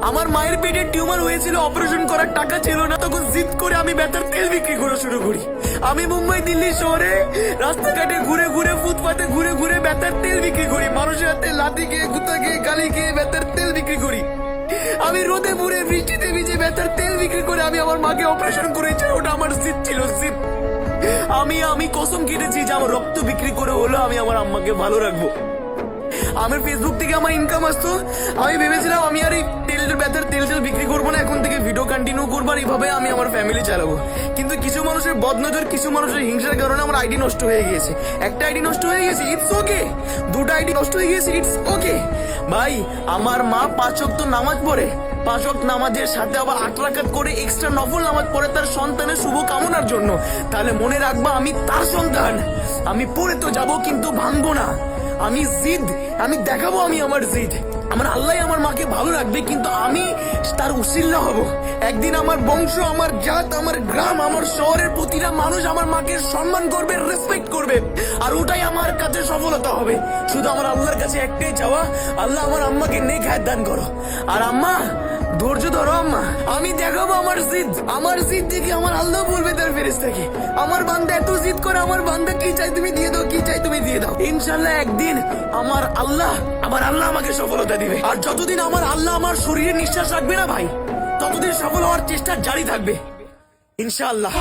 আমার মায়ের পেটে টিউমার হয়েছিল, অপারেশন করার টাকা ছিল না, তখন জিদ করে আমি বেতার তেল বিক্রি করা শুরু করি। আমি মুম্বাই দিল্লি শহরে রাস্তাঘাটে ঘুরে ঘুরে, ফুটপাতে ঘুরে ঘুরে বেতার তেল বিক্রি করি। মানুষের হাতে লাথি খেয়ে, গুতা খেয়ে, গালি খেয়ে বেতার তেল বিক্রি করি। আমি রোদে পুড়ে বৃষ্টিতে ভিজে বেতার তেল বিক্রি করে আমি আমার মাকে অপারেশন করেছি। ওটা আমার জিদ ছিল, জিদ। আমি কসম কেটেছি যে আমার রক্ত বিক্রি করে হলো আমি আমার আম্মাকে ভালো রাখবো। আমার ফেসবুক থেকে আমার ইনকাম আসতো, আমি ভেবেছিলাম আমি আর এই বেতার তেল বিক্রি করবো না, এখন থেকে ভিডিও কন্টিনিউ করবো, আর এইভাবে আমি আমার ফ্যামিলি চালাবো। কিন্তু কিছু মানুষের বদনজর, কিছু মানুষের হিংসার কারণে আমার আইডি নষ্ট হয়ে গিয়েছে। একটা আইডি নষ্ট হয়ে গেছে, ইটস ওকে। দুটো আইডি নষ্ট হয়ে গেছে, ইটস ওকে। ভাই, আমার মা 5 ওয়াক্ত নামাজ পড়ে, 5 ওয়াক্ত নামাজের সাথে আবার 8 রাকাত করে এক্সট্রা নফল নামাজ পড়ে তার সন্তানের শুভ কামনার জন্য। তাহলে মনে রাখবা, আমি তার সন্তান, আমি পড়ে তো যাবো কিন্তু ভাঙবো না। আমি জিদ, আমি দেখাবো আমি আমার জিদ। আমার আল্লাহ আমার মাকে ভালো রাখবে, কিন্তু আমি তার উসিলা হব। একদিন আমার বংশ, আমার জাত, আমার গ্রাম, আমার শহরের প্রতিটা মানুষ আমার মাকে সম্মান করবে, রেসপেক্ট করবে, আর ওটাই আমার কাছে সফলতা হবে। শুধু আমার আল্লাহর কাছে একটাই চাওয়া, আল্লাহ আমার আম্মাকে নেক হায়াত দান করো। আর আম্মা, ধৈর্য ধরো আম্মা, আমি দেখাবো আমার জিদ। আমার জিদ দেখে আমার আল্লাহ বলবে তার ফেরেশতাকে, আমার বান্দা এত জিদ করে, আমার বান্দা কি চাই তুমি দিয়ে দাও, কি চাই তুমি দিয়ে দাও। ইনশাল্লাহ একদিন আমার আল্লাহ আমাকে সফলতা দিবে। আর যতদিন আমার আল্লাহ আমার শরীরে নিঃশ্বাস রাখবে না ভাই, ততদিন সফল হওয়ার চেষ্টা জারি থাকবে ইনশাআল্লাহ।